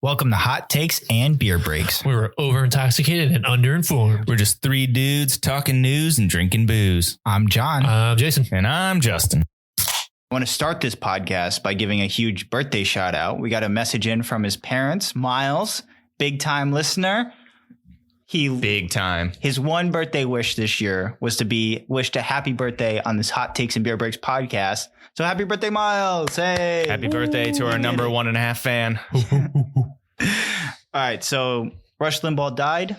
Welcome to Hot Takes and Beer Breaks. We were over intoxicated and underinformed. We're just three dudes talking news and drinking booze. I'm John. I'm Jason. And I'm Justin. I want to start this podcast by giving a huge birthday shout out. We got a message in from his parents, Myles, big time listener. Big time. His one birthday wish this year was to be wished a happy birthday on this Hot Takes and Beer Breaks podcast. So happy birthday, Myles. Hey. Happy birthday to our number 1.5 fan. All right. So Rush Limbaugh died.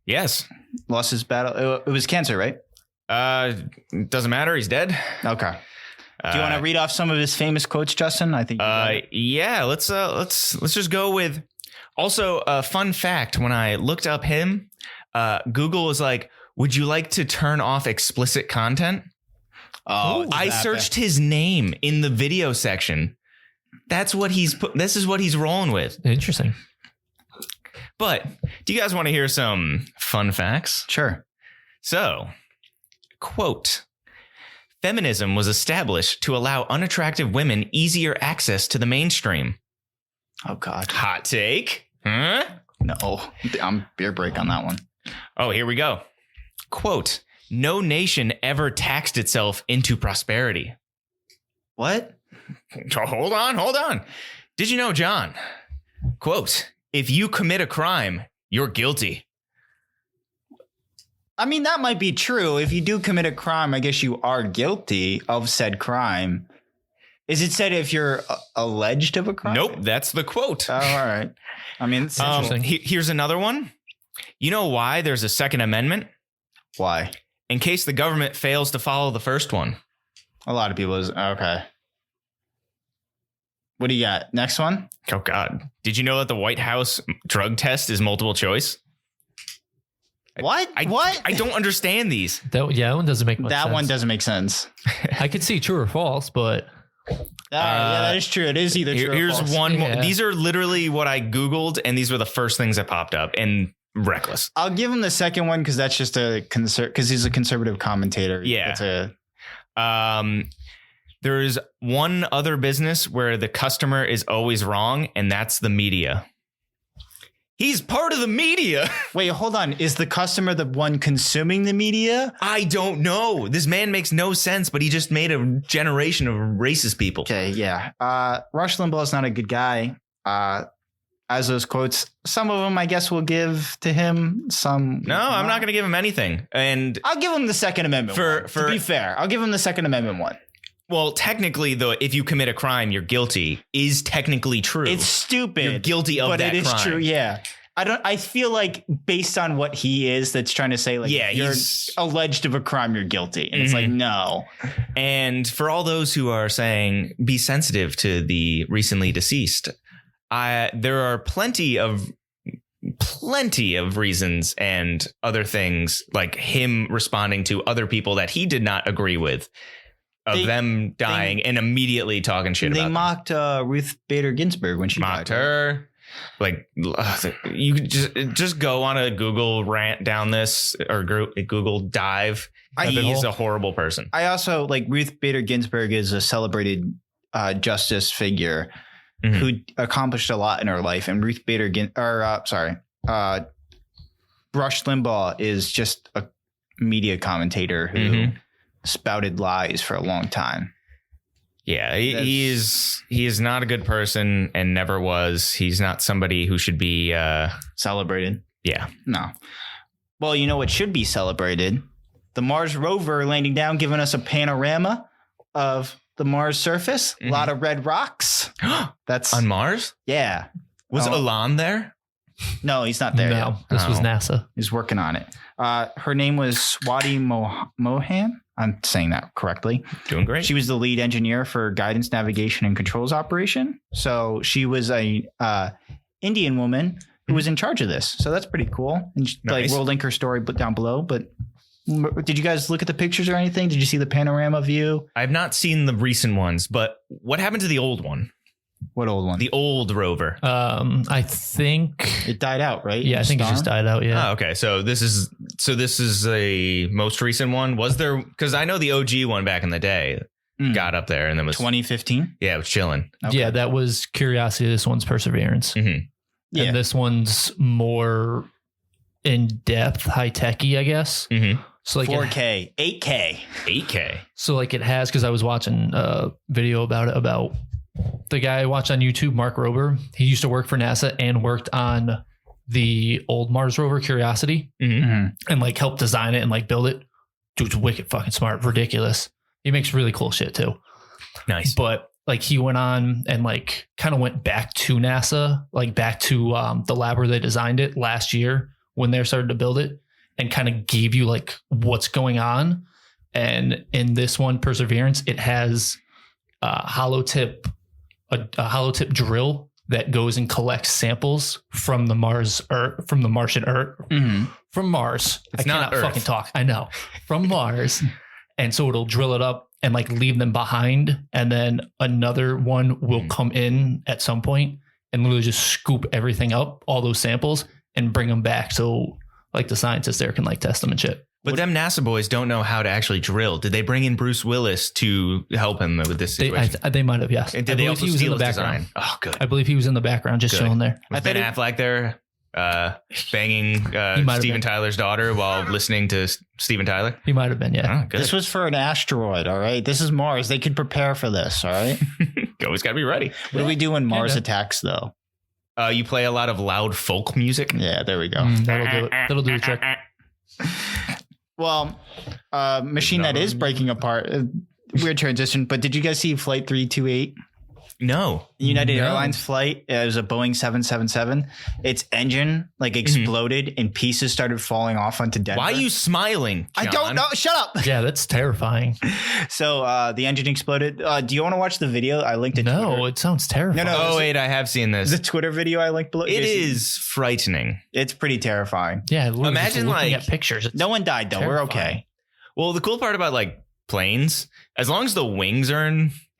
Yes. Lost his battle. It was cancer, right? Doesn't matter. He's dead. Okay. Do you want to read off some of his famous quotes, Justin? I think. Yeah. Let's just go with. Also, a fun fact: when I looked up him, Google was like, "Would you like to turn off explicit content?" Oh, I searched his name in the video section. That's what he's put. This is what he's rolling with. Interesting. But do you guys want to hear some fun facts? Sure. So, quote, feminism was established to allow unattractive women easier access to the mainstream. Oh, God. Hot take? Huh? No, I'm beer break on that one. Oh, here we go. Quote, no nation ever taxed itself into prosperity. What? Hold on. Did you know, John? Quote, if you commit a crime, you're guilty. I mean, that might be true. If you do commit a crime, I guess you are guilty of said crime. Is it said if you're alleged of a crime? Nope, that's the quote. Oh, all right. I mean, it's interesting. Here's another one. You know why there's a Second Amendment? Why? In case the government fails to follow the first one. A lot of people okay. What do you got? Next one? Oh, God. Did you know that the White House drug test is multiple choice? What? What? I don't understand these. That one doesn't make much sense. That one doesn't make sense. I could see true or false, but... yeah, that is true. It is either true or false. Here's one more. Yeah. These are literally what I Googled, and these were the first things that popped up, and reckless. I'll give him the second one because that's just because he's a conservative commentator. Yeah. There's one other business where the customer is always wrong, and that's the media. He's part of the media. Wait, hold on. Is the customer the one consuming the media? I don't know. This man makes no sense, but he just made a generation of racist people. Okay, yeah. Rush Limbaugh is not a good guy. As those quotes, some of them I guess we'll give to him. Some. No, I'm not going to give him anything. And I'll give him the Second Amendment one. To be fair, I'll give him the Second Amendment one. Well, technically, though, if you commit a crime, you're guilty is technically true. It's stupid. You're guilty of that crime. But it is true. Yeah. I feel like based on what he is, that's trying to say, like, you're alleged of a crime, you're guilty. And it's like, no. And for all those who are saying be sensitive to the recently deceased, there are plenty of reasons and other things like him responding to other people that he did not agree with. Them dying and immediately talking shit about them. They mocked Ruth Bader Ginsburg when she mocked her. Like, you just go on a Google rant down this or Google dive. He's a horrible person. I also like Ruth Bader Ginsburg is a celebrated justice figure who accomplished a lot in her life. And Ruth Bader Rush Limbaugh is just a media commentator who spouted lies for a long time. Yeah, he is not a good person and never was. He's not somebody who should be celebrated. Yeah. No. Well, you know what should be celebrated? The Mars Rover landing down, giving us a panorama of the Mars surface. A lot of red rocks. That's on Mars? Yeah. Was Elon there? No, he's not there yet. This was NASA. He's working on it. Her name was Swati Mohan. I'm saying that correctly. Doing great. She was the lead engineer for guidance, navigation, and controls operation. So she was a Indian woman who was in charge of this. So that's pretty cool. And nice. We'll link her story down below. But did you guys look at the pictures or anything? Did you see the panorama view? I've not seen the recent ones, but what happened to the old one? What old one? The old Rover. I think it died out, right? Yeah, I think it just died out. Yeah. Oh, okay. So this is a most recent one. Was there? Because I know the OG one back in the day. got up there and then was 2015. Yeah, it was chilling. Okay. Yeah, that was Curiosity. This one's Perseverance. Yeah. And this one's more in depth, high techy, I guess. So like 4K, 8K. 8K. So like it has, because I was watching a video about it, about the guy I watched on YouTube, Mark Rover. He used to work for NASA and worked on the old Mars rover Curiosity and like helped design it and like build it. Dude's wicked fucking smart, ridiculous. He makes really cool shit too. Nice. But like he went on and like kind of went back to NASA, like back to the lab where they designed it last year when they started to build it, and kind of gave you like what's going on. And in this one, Perseverance, it has a hollow tip drill that goes and collects samples from the Martian Earth, from Mars. It's I cannot not Earth. fucking talk. I know, from Mars. And so it'll drill it up and like leave them behind. And then another one will come in at some point and literally just scoop everything up, all those samples, and bring them back. So like the scientists there can like test them and shit. But them NASA boys don't know how to actually drill. Did they bring in Bruce Willis to help him with this situation? They might have, yes. And I did they believe also he was in steal the his background. design? Oh, good. I believe he was in the background, just Good. chilling there. Was Ben Affleck there banging Steven Tyler's daughter while listening to Steven Tyler? He might have been, yeah. Oh, good. This was for an asteroid, all right? This is Mars. They could prepare for this, all right? Always got to be ready. What do we do when Mars attacks, though? You play a lot of loud folk music. Yeah, there we go. That'll do it. That'll do the trick. Well, machine that is breaking apart. Weird transition, but did you guys see Flight 328? No. United Airlines flight. It was a Boeing 777. Its engine like exploded and pieces started falling off onto Denver. Why are you smiling, John? I don't know. Shut up. Yeah, that's terrifying. So the engine exploded. Do you want to watch the video? I linked it. No, Twitter. it sounds terrifying. No, Oh, wait, I have seen this. The Twitter video I linked below. It is frightening. It's pretty terrifying. Yeah, Imagine, looking like- at pictures. It's No one died though. We're terrifying. okay. Well, the cool part about like planes, as long as the wings are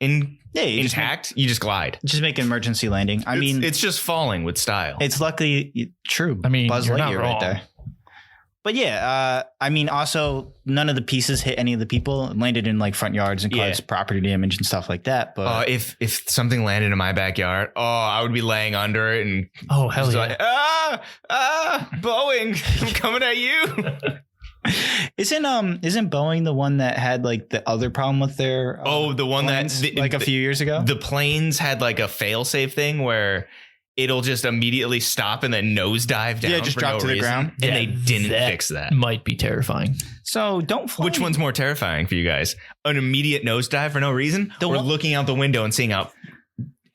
Yeah, you intact, you just glide. just make an emergency landing. I mean, it's just falling with style. it's luckily true. I mean, Buzz you're not Lightyear right wrong. there. But yeah, I mean, also none of the pieces hit any of the people. It landed in like front yards and caused property damage and stuff like that. But if something landed in my backyard, I would be laying under it and Oh, hell just yeah. like, Boeing, I'm coming at you. isn't Boeing the one that had like the other problem with their The one planes, that like a few years ago? the planes had like a fail-safe thing where it'll just immediately stop and then nosedive down. Yeah, just for drop no to the reason. ground. And Yeah, they didn't fix that. Might be terrifying. So don't fly. Which one's more terrifying for you guys? An immediate nosedive for no reason, or looking out the window and seeing a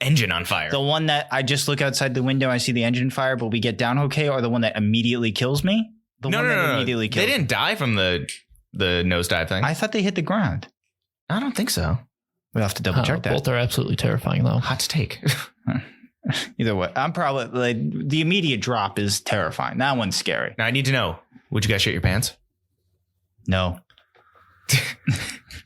engine on fire? The one that I just look outside the window, I see the engine fire, but we get down okay, or the one that immediately kills me? No. Immediately kills They me. didn't die from the nosedive thing. I thought they hit the ground. I don't think so. We'll have to double check that. Both are absolutely terrifying, though. Hot take. Either way, I'm probably like the immediate drop is terrifying. That one's scary. Now I need to know: would you guys shit your pants? No.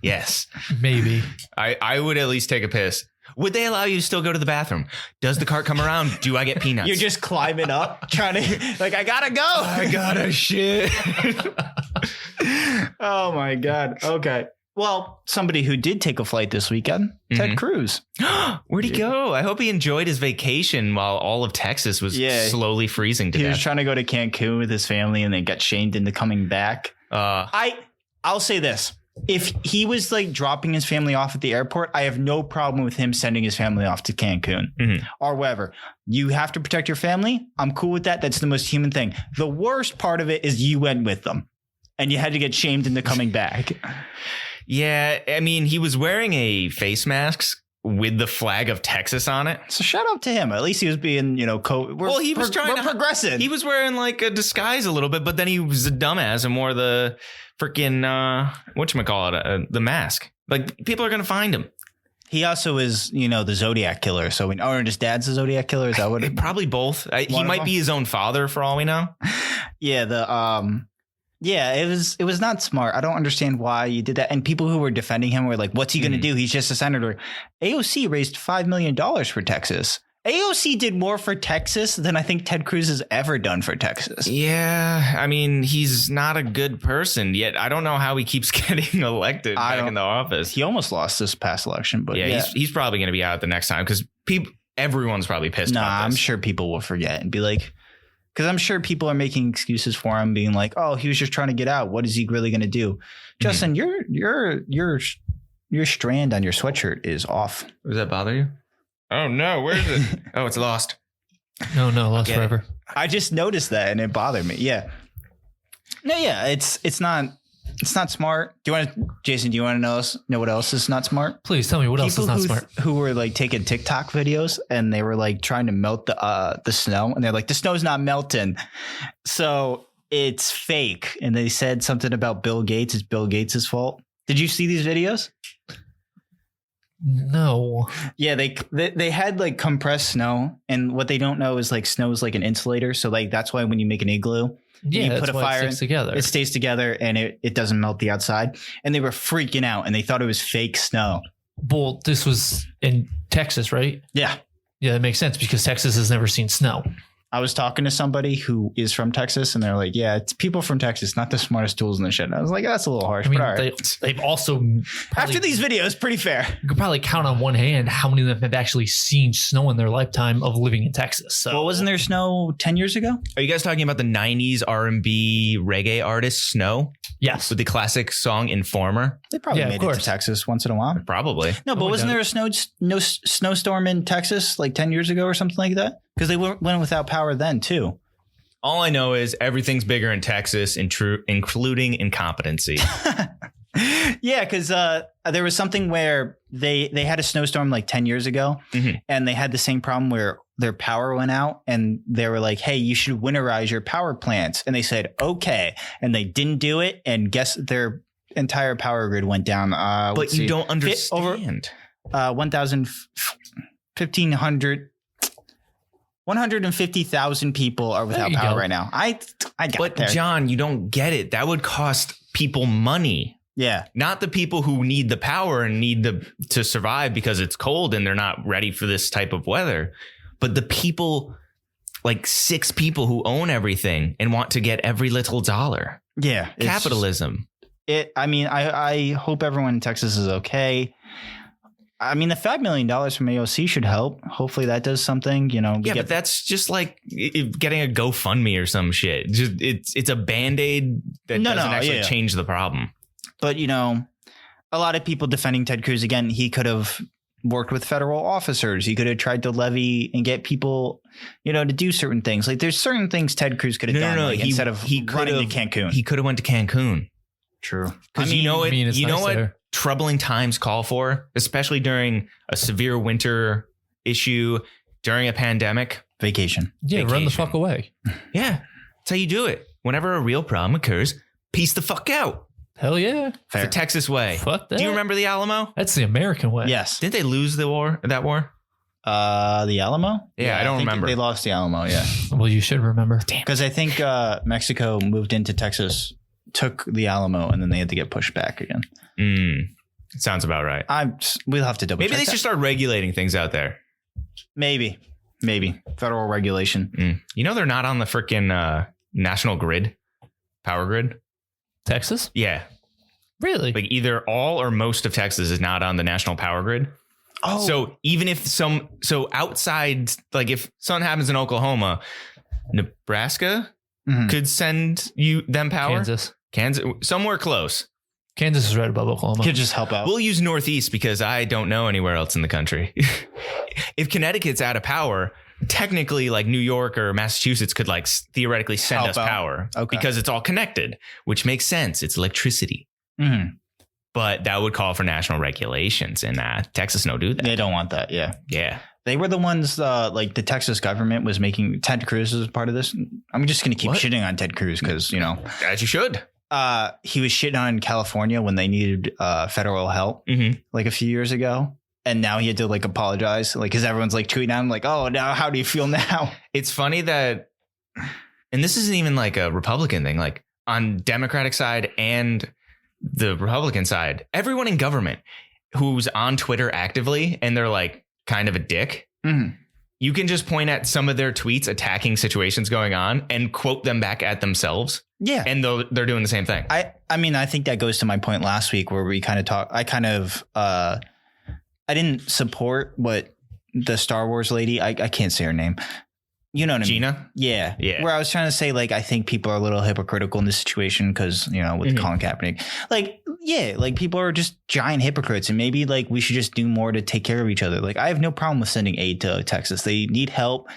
Yes. Maybe. I would at least take a piss. Would they allow you to still go to the bathroom? Does the cart come around? Do I get peanuts? You're just climbing up, trying to like, I gotta go. I gotta shit. Oh my God. Okay. Well, somebody who did take a flight this weekend, Ted Cruz. Where'd he go? I hope he enjoyed his vacation while all of Texas was slowly freezing to He death. was trying to go to Cancun with his family and then got shamed into coming back. I'll say this. If he was like dropping his family off at the airport, I have no problem with him sending his family off to Cancun or wherever. You have to protect your family. I'm cool with that. That's the most human thing. The worst part of it is you went with them and you had to get shamed into coming back. Yeah, I mean, he was wearing a face mask with the flag of Texas on it. So shout out to him. At least he was being, he was trying to progressive. He was wearing like a disguise a little bit, but then he was a dumbass and wore the freaking whatchamacallit, the mask. Like people are gonna find him. He also is, the Zodiac killer. So his dad's the Zodiac killer. Is that what it? Probably both. He might be his own father for all we know. Yeah. It was not smart. I don't understand why you did that. And people who were defending him were like, what's he going to do? He's just a senator. AOC raised $5 million for Texas. AOC did more for Texas than I think Ted Cruz has ever done for Texas. Yeah, I mean, he's not a good person, yet I don't know how he keeps getting elected back in the office. He almost lost this past election, but he's probably going to be out the next time because everyone's probably pissed about this. I'm sure people will forget and be like, because I'm sure people are making excuses for him, being like, oh, he was just trying to get out. What is he really going to do? Justin, your strand on your sweatshirt is off. Does that bother you? Oh no, where is it? Oh, it's lost. No, lost forever. I just noticed that and it bothered me. Yeah. No, yeah, it's not smart. Jason, do you want to know what else is not smart? Please tell me what else is not smart. Who were like taking TikTok videos and they were like trying to melt the snow and they're like, the snow's not melting. So it's fake. And they said something about Bill Gates. It's Bill Gates' fault. Did you see these videos? No. Yeah, they had like compressed snow, and what they don't know is like snow is like an insulator. So like that's why when you make an igloo, you put a fire in, together. It stays together and it doesn't melt the outside. And they were freaking out and they thought it was fake snow. Well, this was in Texas, right? Yeah. Yeah, that makes sense because Texas has never seen snow. I was talking to somebody who is from Texas and they're like, yeah, it's people from Texas, not the smartest tools in the shit. And I was like, that's a little harsh. I mean, but all right. they've also after these videos, pretty fair. You could probably count on one hand how many of them have actually seen snow in their lifetime of living in Texas. So, well, wasn't there snow 10 years ago? Are you guys talking about the 90s R&B reggae artist Snow? Yes. With the classic song Informer? They probably made it to Texas once in a while. Probably. No, but wasn't there a snowstorm in Texas like 10 years ago or something like that? Because they went without power then too. All I know is everything's bigger in Texas, including incompetency. Yeah, because there was something where they had a snowstorm like 10 years ago, and they had the same problem where their power went out, and they were like, hey, you should winterize your power plants. And they said, okay. And they didn't do it. And guess their entire power grid went down. But you don't understand. 150,000 people are without power right now. I got But there. John, you don't get it. That would cost people money. Yeah. Not the people who need the power and need to survive because it's cold and they're not ready for this type of weather. But the people, like 6 people who own everything and want to get every little dollar. Yeah. Capitalism. I hope everyone in Texas is okay. I mean, the $5 million from AOC should help. Hopefully that does something, But that's just like getting a GoFundMe or some shit. Just it's a Band-Aid that doesn't actually change the problem. But, a lot of people defending Ted Cruz again, he could have worked with federal officers. He could have tried to levy and get people, to do certain things. Like there's certain things Ted Cruz could have done instead of running to Cancun. He could have went to Cancun. True. Because what troubling times call for, especially during a severe winter issue, during a pandemic? Vacation. Yeah, run the fuck away. Yeah, that's how you do it. Whenever a real problem occurs, peace the fuck out. Hell yeah. Fair. It's the Texas way. Fuck that. Do you remember the Alamo? That's the American way. Yes. Didn't they lose that war? The Alamo? Yeah, I don't remember. They lost the Alamo, yeah. Well, you should remember. Damn. Because I think Mexico moved into Texas, took the Alamo, and then they had to get pushed back again. Sounds about right. We'll have to double check. Maybe they should start regulating things out there. Maybe. Federal regulation. They're not on the freaking national grid, power grid. Texas? Yeah. Really? Like either all or most of Texas is not on the national power grid. Oh. So even if outside, like if something happens in Oklahoma, Nebraska could send them power. Kansas, somewhere close. Kansas is right above Oklahoma. Could just help out. We'll use Northeast because I don't know anywhere else in the country. If Connecticut's out of power, technically like New York or Massachusetts could like theoretically send us power because it's all connected, which makes sense. It's electricity. But that would call for national regulations, and Texas no do that. They don't want that. Yeah. They were the ones like the Texas government was making. Ted Cruz was part of this. I'm just going to keep shitting on Ted Cruz because, as you should. He was shitting on California when they needed federal help like a few years ago. And now he had to like apologize, like, because everyone's like tweeting at him like, oh, now how do you feel now? It's funny that, and this isn't even like a Republican thing, like on Democratic side and the Republican side, everyone in government who's on Twitter actively and they're like kind of a dick You can just point at some of their tweets attacking situations going on and quote them back at themselves. Yeah. And they're doing the same thing. I mean, I think that goes to my point last week where we kind of talked. I didn't support what the Star Wars lady, I can't say her name. You know what I mean? Gina? Yeah. Yeah. Where I was trying to say, like, I think people are a little hypocritical in this situation because, you know, with Colin Kaepernick, like, yeah, like people are just giant hypocrites and maybe like we should just do more to take care of each other. Like I have no problem with sending aid to Texas. They need help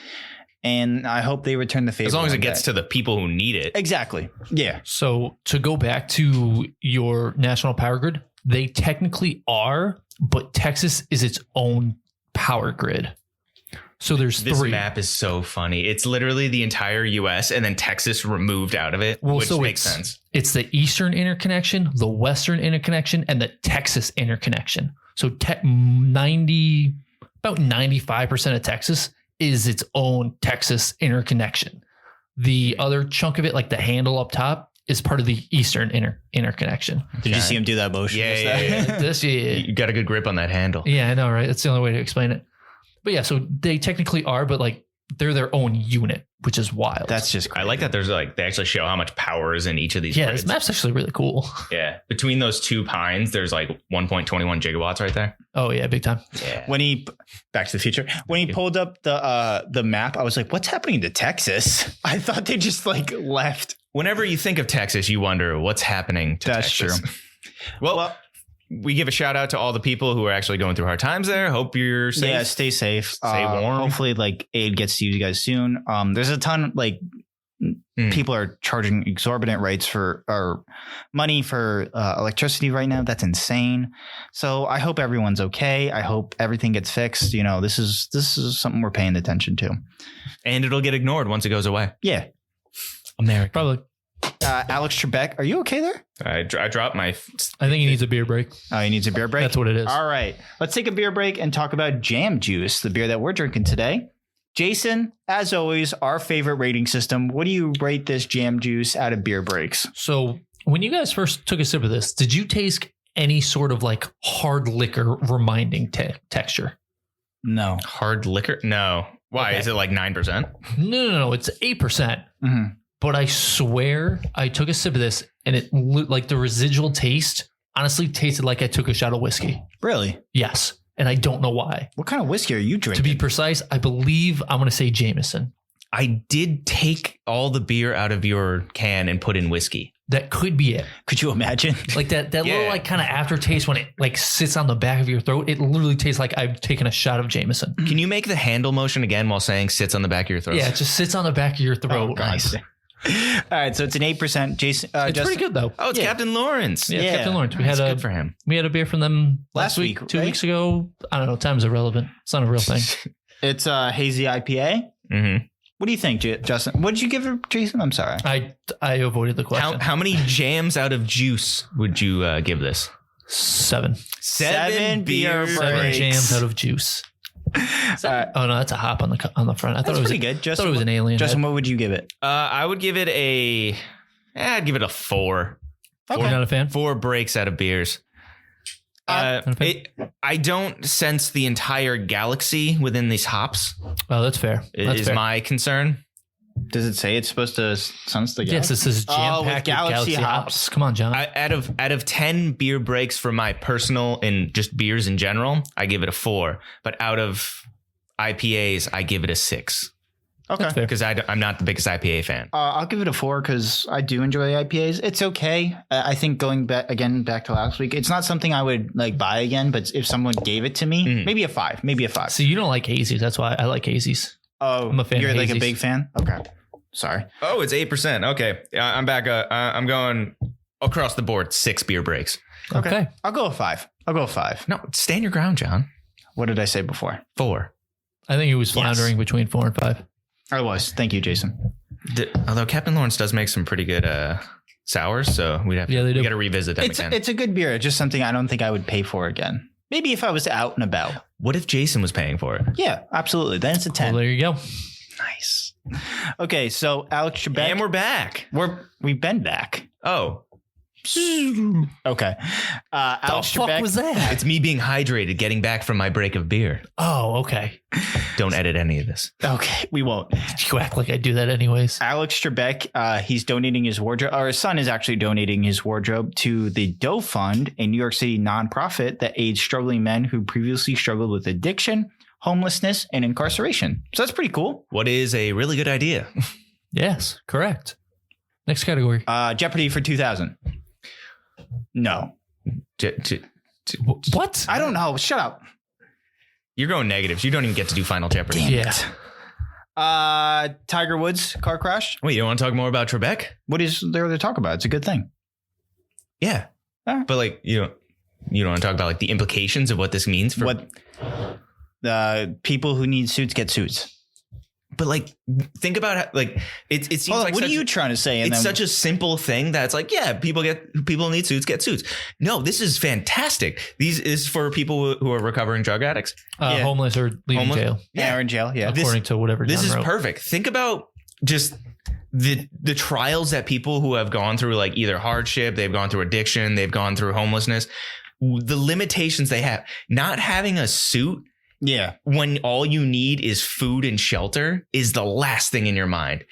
and I hope they return the favor. As long as it gets to the people who need it. Exactly. Yeah. So to go back to your national power grid, they technically are, but Texas is its own power grid. So there's this three. map is so funny. It's literally the entire US and then Texas removed out of it, which makes sense. It's the Eastern interconnection, the Western interconnection, and the Texas interconnection. So about 95% of Texas is its own Texas interconnection. The other chunk of it, like the handle up top, is part of the Eastern interconnection. Did you see him do that motion? Yeah. You got a good grip on that handle. Yeah, I know, right? That's the only way to explain it. But yeah, so they technically are, but like they're their own unit, which is wild. That's just crazy. I like that there's like they actually show how much power is in each of these. Yeah, grids. this map's actually really cool. Yeah. Between those two pines, there's like 1.21 gigawatts right there. Oh yeah, big time. Yeah. When he Back to the Future, when he pulled up the map, I was like, what's happening to Texas? I thought they just like left. Whenever you think of Texas, you wonder what's happening to That's Texas. true. Well, we give a shout out to all the people who are actually going through hard times there. Hope you're safe. Yeah, stay safe. Stay warm. Hopefully, like aid gets to you guys soon. There's a ton like people are charging exorbitant rates for or money for electricity right now. That's insane. So I hope everyone's okay. I hope everything gets fixed. You know, this is something we're paying attention to, and it'll get ignored once it goes away. Yeah, America. Probably. Alex Trebek, are you okay there? I dropped my. I think he needs a beer break. Oh, he needs a beer break? That's what it is. All right. Let's take a beer break and talk about Jam Juice, the beer that we're drinking today. Jason, as always, our favorite rating system. What do you rate this Jam Juice out of beer breaks? So when you guys first took a sip of this, did you taste any sort of like hard liquor reminding texture? No. Hard liquor? No. Why? Okay. Is it like 9%? No. It's 8%. Mm-hmm. But I swear I took a sip of this and it like the residual taste honestly tasted like I took a shot of whiskey. Really? Yes. And I don't know why. What kind of whiskey are you drinking? To be precise, I believe I'm going to say Jameson. I did take all the beer out of your can and put in whiskey. That could be it. Could you imagine? Like that Yeah. little like kind of aftertaste when it like sits on the back of your throat. It literally tastes like I've taken a shot of Jameson. Can you make the handle motion again while saying sits on the back of your throat? Yeah, it just sits on the back of your throat. Oh, nice. All right, so it's an 8%. Jason, It's Justin, pretty good though. Oh, it's Captain Lawrence. Yeah, Yeah. Captain Lawrence. We That's had good for him. We had a beer from them Last last week, week, 2 right? weeks ago. I don't know. Time's irrelevant. It's not a real thing. it's a hazy IPA. Mm-hmm. What do you think, Justin? What did you give it, Jason? I'm sorry. I avoided the question. How many jams out of juice would you give this? 7. 7 beer breaks. 7 jams out of juice. Oh no, that's a hop on the front. I thought That's it was pretty good. I Justin, thought it was an alien. Justin, what would you give it? I would give it I'd give it a 4. You're not a fan? 4 breaks out of beers. Not a fan? I don't sense the entire galaxy within these hops. Oh, that's fair. That's Is fair. my concern. Does it say it's supposed to sense the Yes, this is jam with packed Galaxy hops. Come on, John. Out of 10 beer breaks for my personal and just beers in general, I give it a 4. But out of IPAs, I give it a 6 Okay. That's fair. because I'm not the biggest IPA fan. I'll give it a 4 because I do enjoy IPAs. It's okay. I think going back to last week, it's not something I would like buy again. But if someone gave it to me, maybe a 5. Maybe a 5. So you don't like hazies. That's why I like hazies. Oh, I'm a fan You're of like a hazies. big fan. Okay. Sorry. Oh, it's 8%. Okay, I'm back. I'm going across the board. 6 beer breaks. Okay. I'll go a 5. No, stand your ground, John. What did I say before? 4. I think he was floundering between 4 and 5. I was. Thank you, Jason. Although Captain Lawrence does make some pretty good sours, so we got to revisit them again. It's a good beer. It's just something I don't think I would pay for again. Maybe if I was out and about. What if Jason was paying for it? Yeah, absolutely. Then it's a 10. Well, there you go. Nice. Okay, so Alex Trebek. And we're back. We've been back. Oh, Okay. Alex The fuck Trebek. was that? it's me being hydrated, getting back from my break of beer. Oh, okay. Don't edit any of this. Okay, we won't. You act like I do that anyways. Alex Trebek, he's donating his wardrobe, or his son is actually donating his wardrobe to the Doe Fund, a New York City nonprofit that aids struggling men who previously struggled with addiction, homelessness, and incarceration. So that's pretty cool. What is a really good idea? Yes, correct. Next category. Jeopardy for 2000. No. What? I don't know. Shut up. You're going negatives. You don't even get to do Final Jeopardy. Yeah. Tiger Woods car crash. Wait, you want to talk more about Trebek? What is there to talk about? It's a good thing. Yeah. But like, you don't want to talk about like the implications of what this means for what people who need suits get suits. But like, think about how, like it seems like what are you trying to say? It's such a simple thing that it's like, yeah, people need suits, get suits. No, this is fantastic. These is for people who are recovering drug addicts, homeless or leaving jail. Yeah, or in jail. Yeah, according to whatever. This is perfect. Think about just the trials that people who have gone through like either hardship, they've gone through addiction, they've gone through homelessness, the limitations they have. Not having a suit. Yeah. When all you need is food and shelter is the last thing in your mind.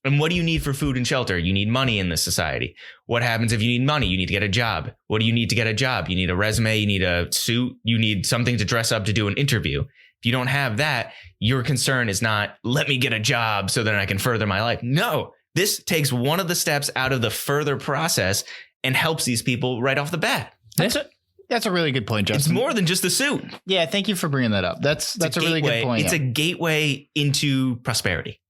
And what do you need for food and shelter? You need money in this society. What happens if you need money? You need to get a job. What do you need to get a job? You need a resume. You need a suit. You need something to dress up to do an interview. If you don't have that, your concern is not, let me get a job so that I can further my life. No, this takes one of the steps out of the further process and helps these people right off the bat. That's a really good point, Justin. It's more than just a suit. Yeah, thank you for bringing that up. That's a really good point. It's a gateway into prosperity.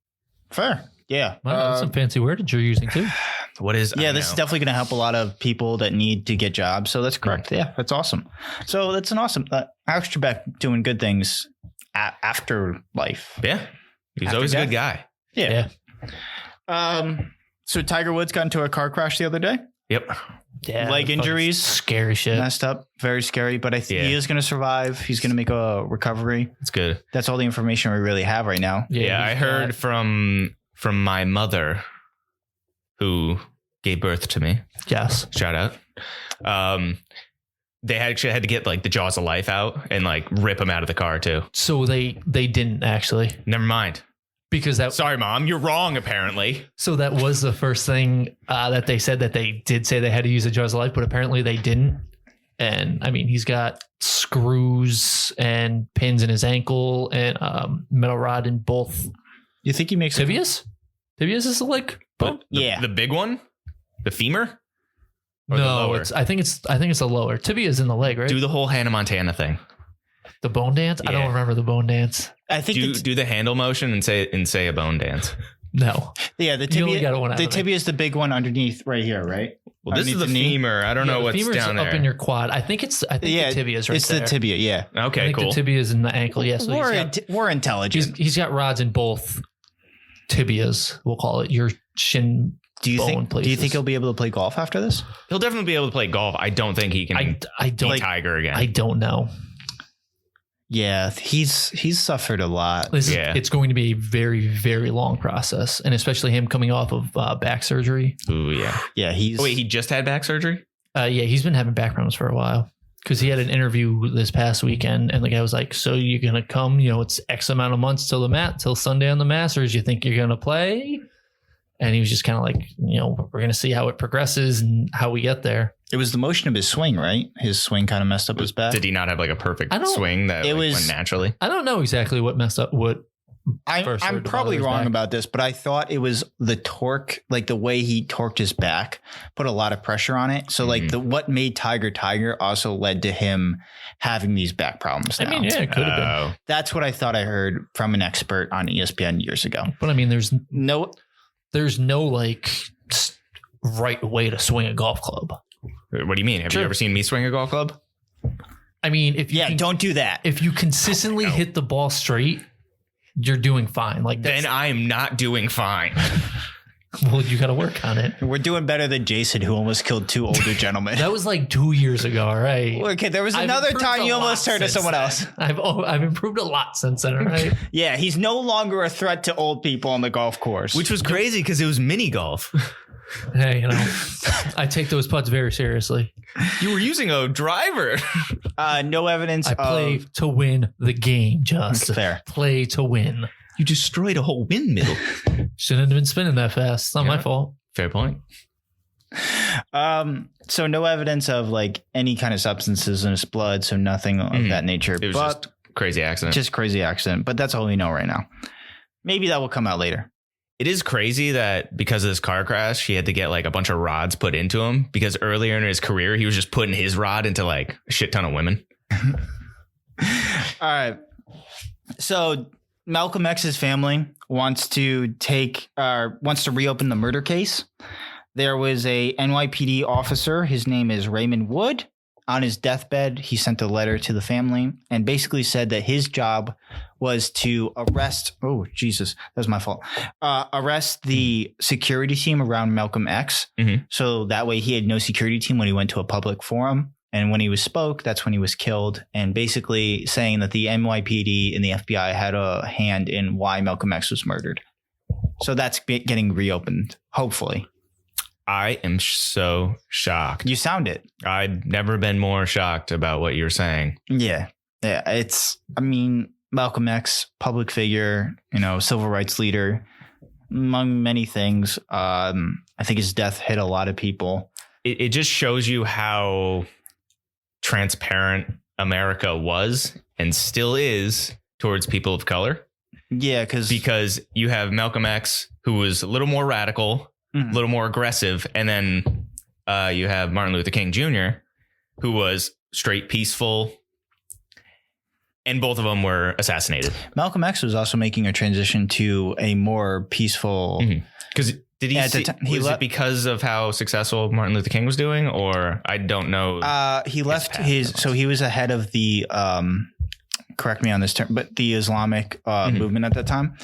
Fair. Yeah. Wow, that's some fancy wordage you're using too. What is? Yeah, this is definitely going to help a lot of people that need to get jobs. So that's correct. Yeah, that's awesome. So that's an awesome Alex Trebek doing good things after life. Yeah, he's always a good guy. Yeah. So Tiger Woods got into a car crash the other day. Yep. Yeah, leg injuries, scary shit, messed up, very scary. But I think he is going to survive. He's going to make a recovery. That's good. That's all the information we really have right now. Yeah, I heard from my mother, who gave birth to me. Yes, shout out. They actually had to get like the jaws of life out and like rip him out of the car too. So they didn't actually. Never mind. Because sorry, Mom, you're wrong, apparently. So that was the first thing that they said, that they did say they had to use the jaws of life, but apparently they didn't. And I mean, he's got screws and pins in his ankle and metal rod in both. You think he makes tibias? Tibias is the leg bone? The big one? The femur? Or no, I think it's the lower. Tibia is in the leg, right? Do the whole Hannah Montana thing. The bone dance? Yeah. I don't remember the bone dance. I think do the handle motion and say a bone dance. No. Yeah, the tibia is the big one underneath right here, right? Well, this is the femur. I don't know what's down there. Up in your quad. I think the tibia is right there. It's the tibia, yeah. Okay, cool. The tibia is in the ankle, yes. Yeah, so we're intelligent. He's got rods in both tibias, we'll call it, your shin. Do you think he'll be able to play golf after this? He'll definitely be able to play golf. I don't think he can beat Tiger again. I don't know. Yeah, he's suffered a lot. It's going to be a very, very long process, and especially him coming off of back surgery. Ooh, yeah. Yeah, he just had back surgery? Yeah, he's been having back problems for a while, because he had an interview this past weekend, and the guy was like, so you're going to come, it's X amount of months till Sunday on the Masters. You think you're going to play? And he was just kind of like, we're going to see how it progresses and how we get there. It was the motion of his swing, right? His swing kind of messed up his back. Did he not have like a perfect swing that went naturally? I don't know exactly what messed up. I'm probably wrong about this, but I thought it was the torque, like the way he torqued his back, put a lot of pressure on it. So like what made Tiger also led to him having these back problems now. I mean, yeah, it could have been. That's what I thought I heard from an expert on ESPN years ago. But I mean, there's no like right way to swing a golf club. What do you mean? Have you ever seen me swing a golf club? I mean, don't do that. If you consistently hit the ball straight, you're doing fine. Like then I am not doing fine. Well, you got to work on it. We're doing better than Jason, who almost killed two older gentlemen. That was like 2 years ago, all right? Okay, there was another time you almost turned to someone else. I've improved a lot since then, all right? Yeah, he's no longer a threat to old people on the golf course. Which was crazy because it was mini golf. Hey, I take those putts very seriously. You were using a driver. No evidence. I play to win the game, just fair. Play to win. You destroyed a whole windmill. Shouldn't have been spinning that fast. It's not my fault. Fair point. So no evidence of like any kind of substances in his blood. So nothing of that nature. It was just crazy accident. Just crazy accident. But that's all we know right now. Maybe that will come out later. It is crazy that because of this car crash, he had to get like a bunch of rods put into him because earlier in his career, he was just putting his rod into like a shit ton of women. All right. So Malcolm X's family wants to reopen the murder case. There was a NYPD officer. His name is Raymond Wood. On his deathbed, he sent a letter to the family and basically said that his job was to arrest. Oh, Jesus, that was my fault. Arrest the security team around Malcolm X. Mm-hmm. So that way he had no security team when he went to a public forum. And when he spoke, that's when he was killed. And basically saying that the NYPD and the FBI had a hand in why Malcolm X was murdered. So that's getting reopened, hopefully. I am so shocked. You sound it. I'd never been more shocked about what you're saying. Yeah. Malcolm X, public figure, civil rights leader, among many things. I think his death hit a lot of people. It just shows you how transparent America was and still is towards people of color. Yeah, because you have Malcolm X, who was a little more radical, a little more aggressive. And then you have Martin Luther King Jr., who was straight peaceful. And both of them were assassinated. Malcolm X was also making a transition to a more peaceful. Because did he? Was it because of how successful Martin Luther King was doing, or I don't know? He left so he was ahead of the. Correct me on this term, but the Islamic movement at that time.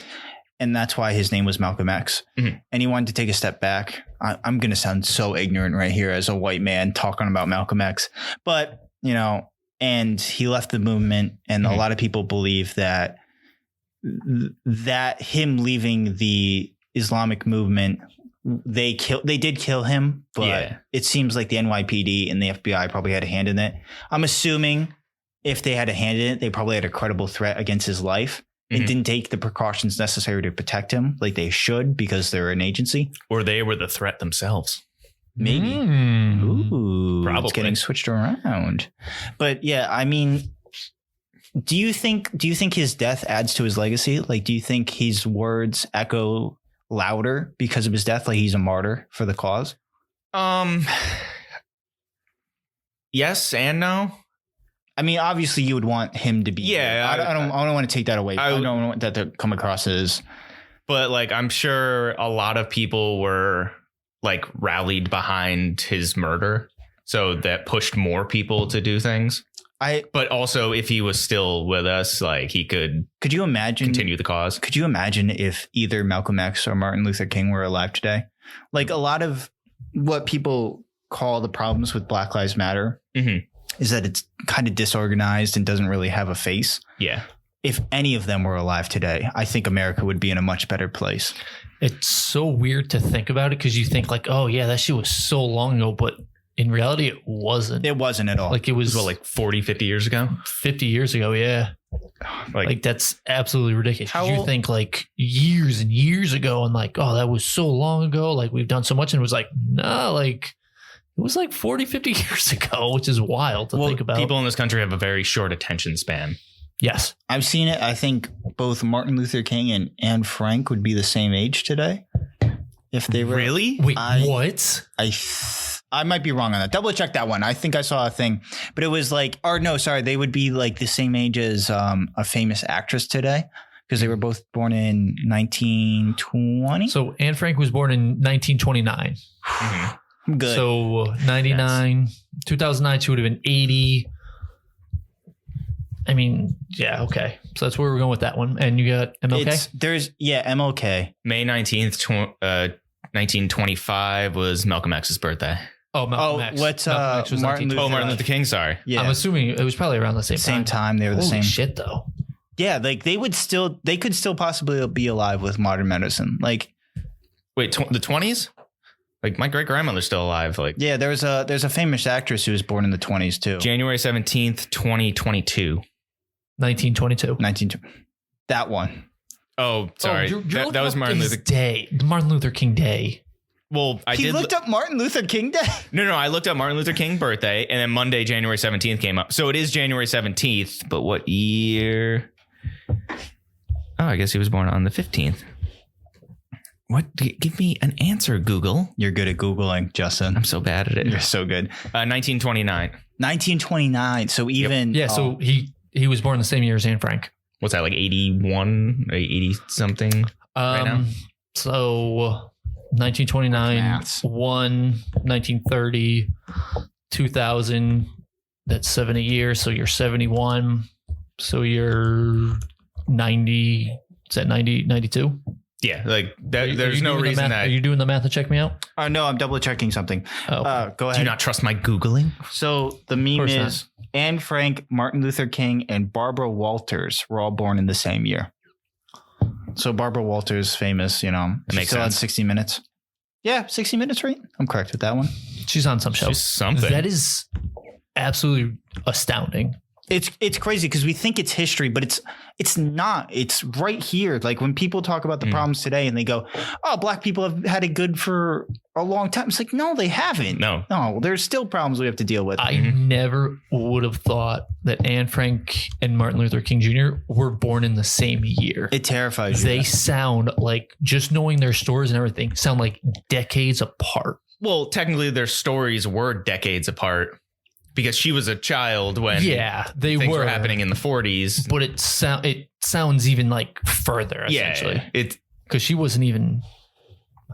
And that's why his name was Malcolm X. Mm-hmm. And he wanted to take a step back. I'm going to sound so ignorant right here as a white man talking about Malcolm X. But, and he left the movement. And a lot of people believe that him leaving the Islamic movement, they did kill him. But it seems like the NYPD and the FBI probably had a hand in it. I'm assuming if they had a hand in it, they probably had a credible threat against his life. It didn't take the precautions necessary to protect him like they should because they're an agency. Or they were the threat themselves. Maybe. Ooh, probably. It's getting switched around. But yeah, do you think his death adds to his legacy? Like, do you think his words echo louder because of his death? Like he's a martyr for the cause? Yes and no. Obviously you would want him to be. Yeah. I don't want to take that away. I don't want that to come across as. But like, I'm sure a lot of people were like rallied behind his murder. So that pushed more people to do things. But also if he was still with us, like he could you imagine continue the cause? Could you imagine if either Malcolm X or Martin Luther King were alive today? Like a lot of what people call the problems with Black Lives Matter. Is that it's kind of disorganized and doesn't really have a face. Yeah. If any of them were alive today, I think America would be in a much better place. It's so weird to think about it because you think like, oh yeah, that shit was so long ago, but in reality, it wasn't. It wasn't at all. Like it was like 40, 50 years ago? 50 years ago, yeah. Like that's absolutely ridiculous. You think like years and years ago and like, oh, that was so long ago. Like we've done so much. And it was like, no, like it was like 40, 50 years ago, which is wild to think about. People in this country have a very short attention span. Yes. I've seen it. I think both Martin Luther King and Anne Frank would be the same age today. If they were. Really? Wait, what? I might be wrong on that. Double check that one. I think I saw a thing, but it was like, they would be like the same age as a famous actress today because they were both born in 1920. So Anne Frank was born in 1929. Good. So 99, 2009, she would have been 80. Yeah, okay. So that's where we're going with that one. And you got MLK? MLK. May 19th, 1925 was Malcolm X's birthday. Oh, Malcolm X. What's Malcolm X was Martin Luther King? Sorry. Yeah. I'm assuming it was probably around the same time. They were the Holy same. Shit, though. Yeah, like they could still possibly be alive with modern medicine. Like, wait, the 20s? Like my great grandmother's still alive. Like yeah, there's a famous actress who was born in the 20s too. January 17th, 2022. 1922. That one. Oh, sorry. That was Martin Luther Day. Martin Luther King Day. Well, He looked up Martin Luther King Day? No, I looked up Martin Luther King birthday, and then Monday, January 17th came up. So it is January 17th, but what year? Oh, I guess he was born on the 15th. What? Give me an answer, Google. You're good at Googling, Justin. I'm so bad at it. You're so good. 1929. 1929. So even... Yep. Yeah, so he was born the same year as Anne Frank. What's that, like 81, 80 something right now? So 1929, 1930, 2000, that's 70 years. So you're 71. So you're 90. Is that 90, 92? Yeah, like there's no reason that... Are you doing the math to check me out? No, I'm double checking something. Oh. Go ahead. Do you not trust my Googling? So the meme is Anne Frank, Martin Luther King, and Barbara Walters were all born in the same year. So Barbara Walters, famous, you know, makes still sense. on 60 Minutes. Yeah, 60 Minutes, right? I'm correct with that one. She's on some show. She's something. That is absolutely astounding. It's crazy because we think it's history, but it's not. It's right here. Like when people talk about the problems today and they go, oh, black people have had it good for a long time. It's like, no, they haven't. No, there's still problems we have to deal with. I never would have thought that Anne Frank and Martin Luther King Jr. were born in the same year. It terrifies you. They sound like, just knowing their stories and everything, sound like decades apart. Well, technically their stories were decades apart. Because she was a child when they things were happening in the 40s. But it sounds even like further, essentially. Yeah, because she wasn't even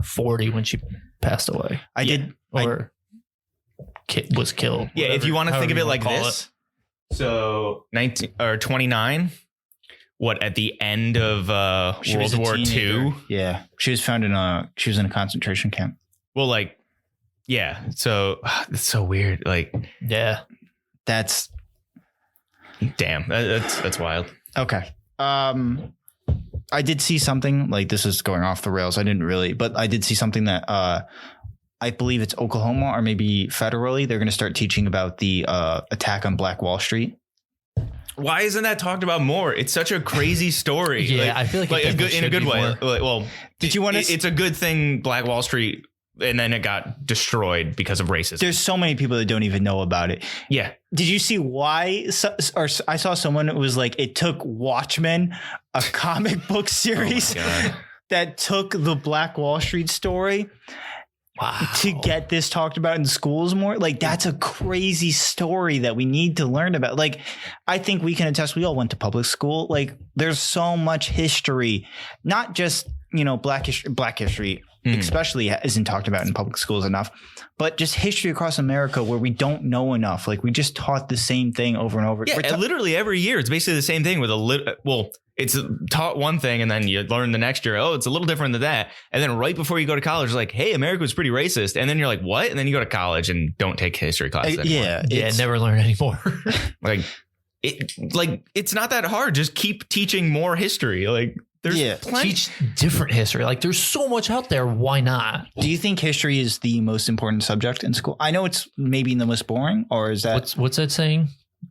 40 when she passed away. Was killed. Yeah, if you want to think of it like this. So 19 or 29. What, at the end of World War II? Yeah, she was found in a concentration camp. Well, like. Yeah. So it's so weird. Like, yeah, that's damn. That's wild. Okay. I did see something, like, this is going off the rails. I didn't really, but I did see something that I believe it's Oklahoma or maybe federally. They're going to start teaching about the attack on Black Wall Street. Why isn't that talked about more? It's such a crazy story. Yeah, I feel like in a good way. Well, did you want to? It's a good thing Black Wall Street. And then it got destroyed because of racism. There's so many people that don't even know about it. Yeah. Did you see why? Or I saw someone, it was like, it took Watchmen, a comic book series that took the Black Wall Street story to get this talked about in schools more. Like, that's a crazy story that we need to learn about. Like, I think we can attest, we all went to public school. Like, there's so much history, not just, you know, black history. Especially isn't talked about in public schools enough, but just history across America where we don't know enough. Like, we just taught the same thing over and over. Yeah, literally every year it's basically the same thing with it's taught one thing and then you learn the next year, oh, it's a little different than that. And then right before you go to college, like, hey, America was pretty racist. And then you're like, what? And then you go to college and don't take history classes anymore. Yeah, never learn anymore. It's not that hard. Just keep teaching more history. Like, there's plenty. Teach different history. Like, there's so much out there. Why not? Do you think history is the most important subject in school? I know it's maybe the most boring, or is that what's that saying?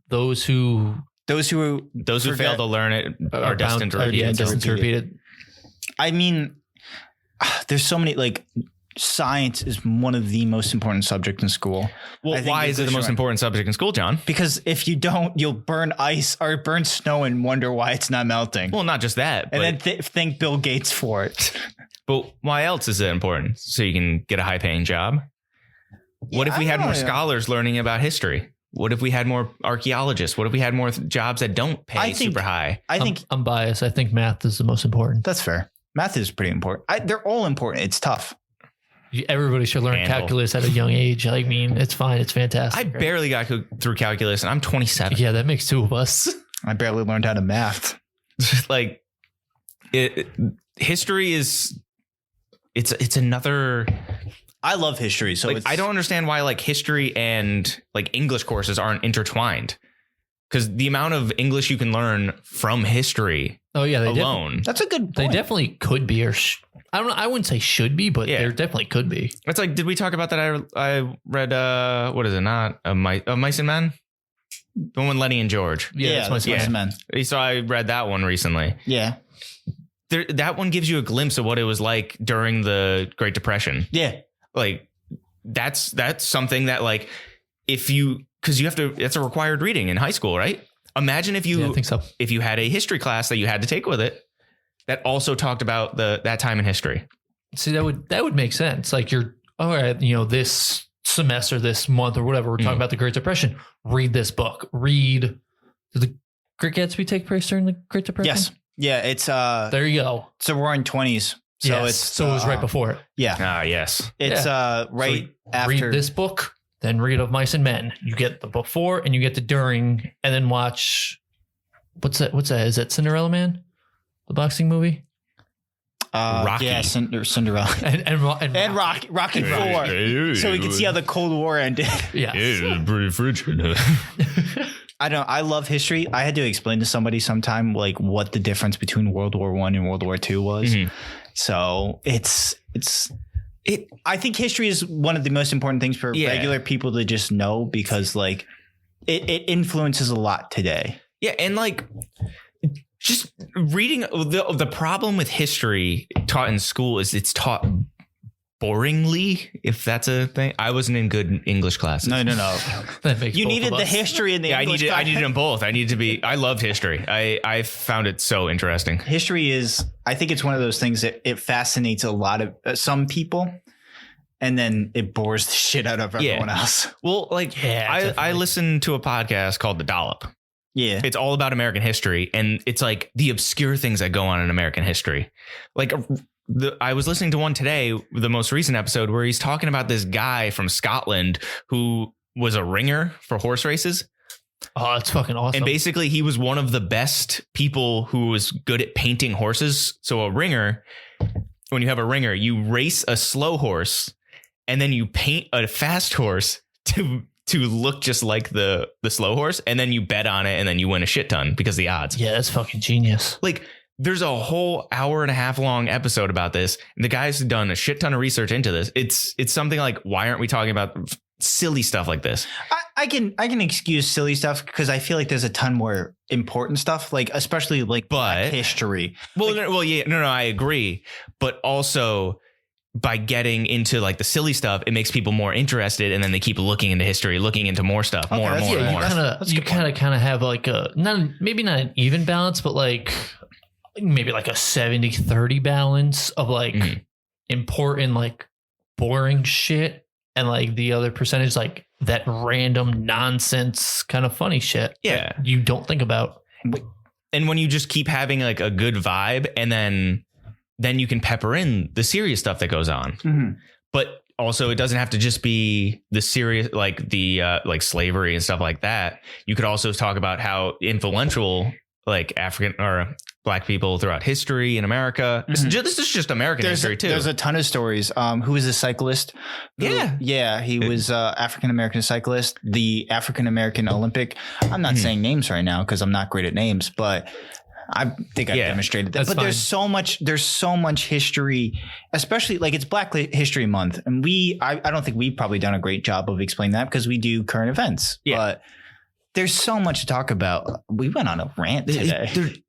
Those who fail to learn it are destined to repeat it. I mean, there's so many, like, science is one of the most important subjects in school. Well, why is it the most important subject in school, John? Because if you don't, you'll burn ice or burn snow and wonder why it's not melting. Well, not just that. And then thank Bill Gates for it. But why else is it important? So you can get a high paying job? What if we had more scholars learning about history? What if we had more archaeologists? What if we had more jobs that don't pay super high? I think I'm biased. I think math is the most important. That's fair. Math is pretty important. They're all important. It's tough. Everybody should learn calculus at a young age. I mean, it's fine. It's fantastic. I barely got through calculus and I'm 27. Yeah, that makes two of us. I barely learned how to math. Like, history is, it's another. I love history. So like, I don't understand why, like, history and, like, English courses aren't intertwined. Because the amount of English you can learn from history Oh yeah, they alone. That's a good point. They definitely could be, or I don't know. I wouldn't say should be, but there definitely could be. It's like, did we talk about that? I read what is it? Not Mice and Men. The one with Lenny and George. Yeah, that's Mice and Men. So I read that one recently. Yeah. That one gives you a glimpse of what it was like during the Great Depression. Yeah. Like that's something that like because you have to, it's a required reading in high school, right? Imagine if you, I think so. If you had a history class that you had to take with it that also talked about that time in history. See, that would make sense. Like this semester, this month or whatever, we're talking about the Great Depression. Read this book. Did the Great Gatsby take place during the Great Depression? Yes. Yeah, it's there you go. It's the Roaring 20s. So it was right before it. Yeah. Ah, yes. It's right after. Read this book, then read Of Mice and Men. You get the before and you get the during, and then watch what's that? Is that Cinderella Man? The boxing movie? Rocky. Yeah, Cinderella. and Rocky 4. So we can see how the Cold War ended. Yeah. It's pretty frigid. I love history. I had to explain to somebody sometime like what the difference between World War I and World War II was. Mm-hmm. So I think history is one of the most important things for regular people to just know, because like it influences a lot today. Yeah. And like just reading the problem with history taught in school is it's taught boringly, if that's a thing. I wasn't in good English classes. No. That makes you needed the history and the English. I needed them both. I loved history. I found it so interesting. History is, I think it's one of those things that it fascinates a lot of some people, and then it bores the shit out of everyone else. Well, like I listened to a podcast called The Dollop. Yeah. It's all about American history, and it's like the obscure things that go on in American history. Like I was listening to one today, the most recent episode, where he's talking about this guy from Scotland who was a ringer for horse races. Oh, that's fucking awesome. And basically he was one of the best people who was good at painting horses. So a ringer, when you have a ringer, you race a slow horse and then you paint a fast horse to look just like the slow horse. And then you bet on it and then you win a shit ton because of the odds. Yeah, that's fucking genius. Like, there's a whole hour-and-a-half long episode about this. And the guy's done a shit ton of research into this. It's something like, why aren't we talking about silly stuff like this? I can excuse silly stuff because I feel like there's a ton more important stuff, like especially like Black history. Well, I agree. But also by getting into like the silly stuff, it makes people more interested, and then they keep looking into history, looking into more stuff, more and more. You kind of have like maybe not an even balance, but like maybe like a 70-30 balance of like important, like boring shit, and like the other percentage, like that random nonsense kind of funny shit. Yeah. You don't think about. And when you just keep having like a good vibe, and then you can pepper in the serious stuff that goes on. Mm-hmm. But also it doesn't have to just be the serious, like the like slavery and stuff like that. You could also talk about how influential like African or Black people throughout history in America. Mm-hmm. This is just American history too. There's a ton of stories. Who was a cyclist? He was African-American cyclist, the African-American Olympic. I'm not saying names right now because I'm not great at names, but I think I've demonstrated that. But there's so much history, especially like it's Black History Month. And I don't think we've probably done a great job of explaining that because we do current events. Yeah. But there's so much to talk about. We went on a rant today.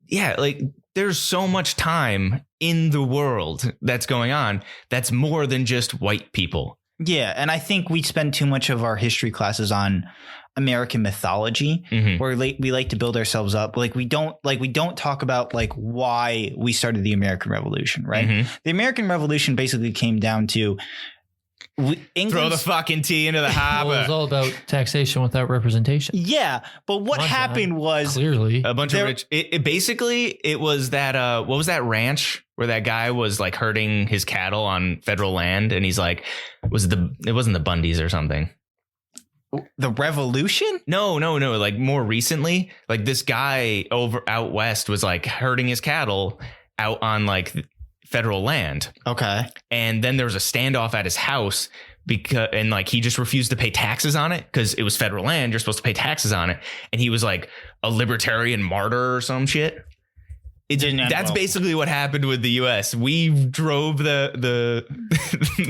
There's so much time in the world that's going on that's more than just white people. Yeah. And I think we spend too much of our history classes on American mythology, where we like to build ourselves up. Like we don't talk about like why we started the American Revolution, right? Mm-hmm. The American Revolution basically came down to throw the fucking tea into the harbor. Well, it was all about taxation without representation. Yeah, but what happened was clearly a bunch of rich. It was that what was that ranch where that guy was like herding his cattle on federal land, and he's like, it wasn't the Bundys or something. The Revolution? No. Like more recently, like this guy out west was like herding his cattle out on like federal land. Okay. And then there was a standoff at his house and like he just refused to pay taxes on it because it was federal land. You're supposed to pay taxes on it. And he was like a libertarian martyr or some shit. That's basically what happened with the U.S. We drove the.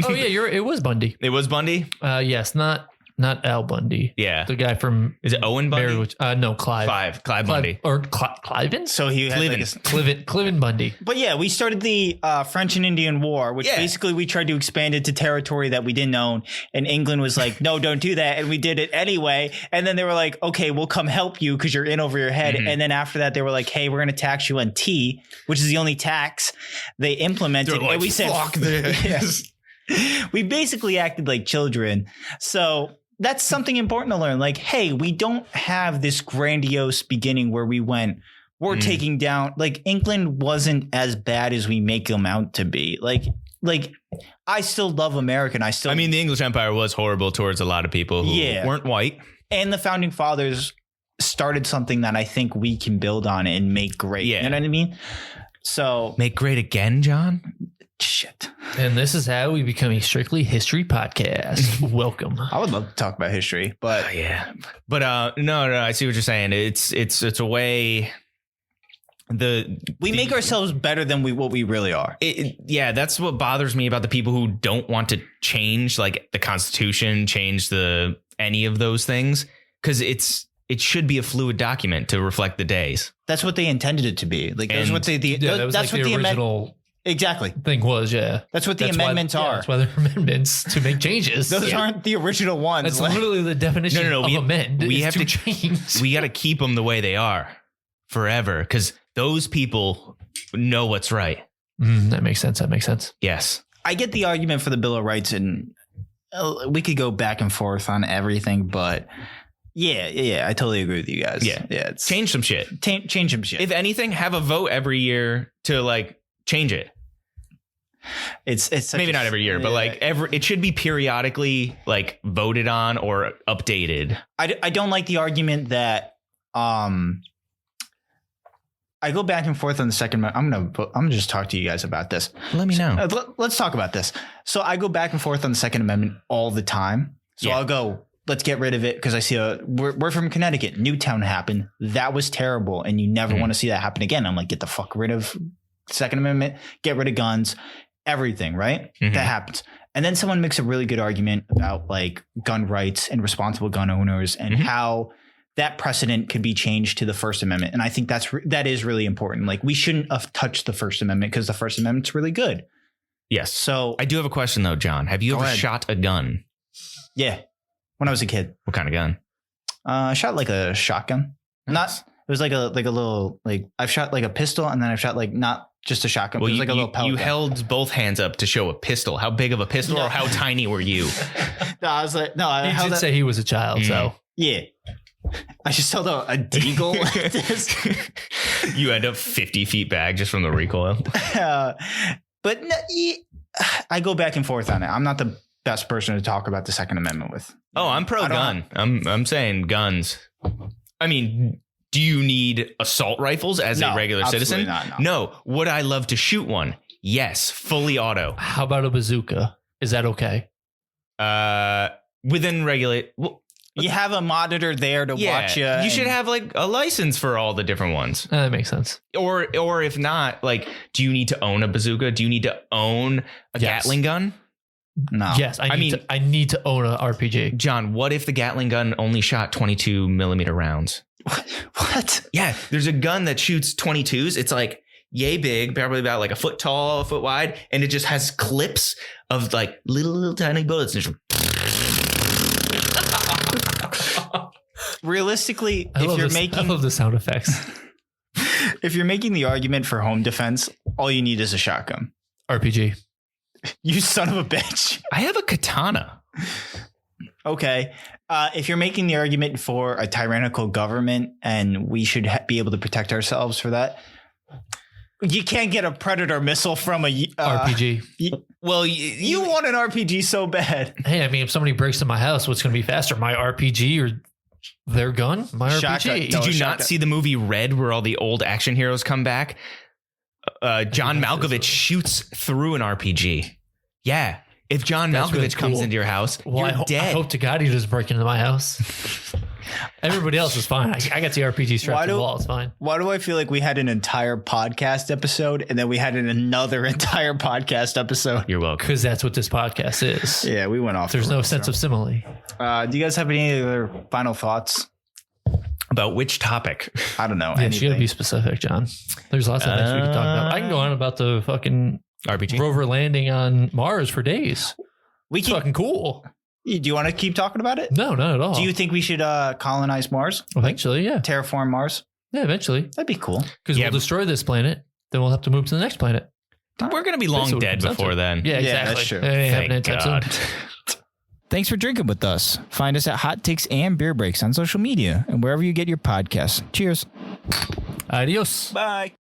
Oh yeah, it was Bundy. It was Bundy. Yes, not Al Bundy. Yeah, the guy from. Is it Owen Bundy? No, Clive Bundy or Cliven. So he had Cliven Bundy. But yeah, we started the French and Indian War, which basically we tried to expand it to territory that we didn't own, and England was like, "No, don't do that," and we did it anyway. And then they were like, "Okay, we'll come help you because you're in over your head." And then after that, they were like, "Hey, we're going to tax you on tea," which is the only tax they implemented. Like, and we said, "Fuck this." We basically acted like children. So that's something important to learn. Like, hey, we don't have this grandiose beginning where we went, we're taking down, like, England wasn't as bad as we make them out to be. Like I still love America. I mean, the English Empire was horrible towards a lot of people who weren't white. And the founding fathers started something that I think we can build on and make great. Yeah. You know what I mean? So make great again, John? Shit. And this is how we become a strictly history podcast. Welcome. I would love to talk about history, but but no, I see what you're saying. It's a way we make ourselves better than what we really are. That's what bothers me about the people who don't want to change, like, the Constitution, change any of those things, because it should be a fluid document to reflect the days. That's what they intended it to be. Like, that's what that's like what the original. Exactly. Thing was, That's what the amendments are. That's why they're amendments, to make changes. Those aren't the original ones. That's literally the definition of amend. We have to change. We got to keep them the way they are forever, because those people know what's right. That makes sense. Yes. I get the argument for the Bill of Rights, and we could go back and forth on everything, but yeah, I totally agree with you guys. Yeah. Change some shit. Change some shit. If anything, have a vote every year to, like, change it. It's maybe not every year, but like it should be periodically, like, voted on or updated. I don't like the argument that I go back and forth on the Second Amendment. I'm gonna just talk to you guys about this. Let me know. Let's talk about this. So I go back and forth on the Second Amendment all the time. So I'll go, let's get rid of it, because I see we're from Connecticut. Newtown happened. That was terrible, and you never want to see that happen again. I'm like, get the fuck rid of Second Amendment, get rid of guns, everything, right? That happens. And then someone makes a really good argument about, like, gun rights and responsible gun owners and how that precedent could be changed to the First Amendment. And I think that is really important. Like, we shouldn't have touched the First Amendment because the First Amendment's really good. Yes. So I do have a question, though, John. Have you ever shot a gun? Yeah. When I was a kid. What kind of gun? I shot like a shotgun. Nice. It was like a little, like, I've shot like a pistol, and then I've shot, like, not just a shotgun. Well, it was like a little pellet. You held both hands up to show a pistol. How big of a pistol, or how tiny were you? I was like, I did say he was a child, so. Yeah. I just held a deagle like this. You end up 50 feet back just from the recoil. But no, I go back and forth on it. I'm not the best person to talk about the Second Amendment with. Oh, I'm pro gun. I'm saying guns. I mean, do you need assault rifles as a regular citizen? Not, no. Would I love to shoot one? Yes. Fully auto. How about a bazooka? Is that okay? Within regulate. Well, you have a monitor there to watch you. You should have, like, a license for all the different ones. That makes sense. Or if not, like, do you need to own a bazooka? Do you need to own a Gatling gun? No. Yes, I need to own an RPG. John, what if the Gatling gun only shot 22 millimeter rounds? What? Yeah, there's a gun that shoots 22s. It's like yay big, probably about like a foot tall, a foot wide, and it just has clips of like little tiny bullets. Realistically, I love the sound effects. If you're making the argument for home defense, all you need is a shotgun. RPG. You son of a bitch. I have a katana. Okay. If you're making the argument for a tyrannical government and we should be able to protect ourselves for that, you can't get a Predator missile from a RPG. You want an RPG so bad. Hey, I mean, if somebody breaks in my house, what's going to be faster? My RPG or their gun? My RPG. Did you not see the movie Red, where all the old action heroes come back? John Malkovich shoots through an RPG. Yeah. If John Malkovich comes into your house, you're dead. I hope to God he doesn't break into my house. Everybody else is fine. I got the RPG strapped to the wall. It's fine. Why do I feel like we had an entire podcast episode and then we had another entire podcast episode? You're welcome. Because that's what this podcast is. Yeah, we went off. There's no sense of simile. Do you guys have any other final thoughts? About which topic? I don't know. Yeah, you gotta be specific, John. There's lots of things we could talk about. I can go on about the fucking RPG rover landing on Mars for days. It's fucking cool. Do you want to keep talking about it? No, not at all. Do you think we should colonize Mars? Eventually, yeah. Terraform Mars? Yeah, eventually. That'd be cool. Because we'll destroy this planet, then we'll have to move to the next planet. We're going to be long dead before then. Yeah, exactly. Yeah, that's true. Thank God. Thanks for drinking with us. Find us at Hot Takes and Beer Breaks on social media and wherever you get your podcasts. Cheers. Adios. Bye.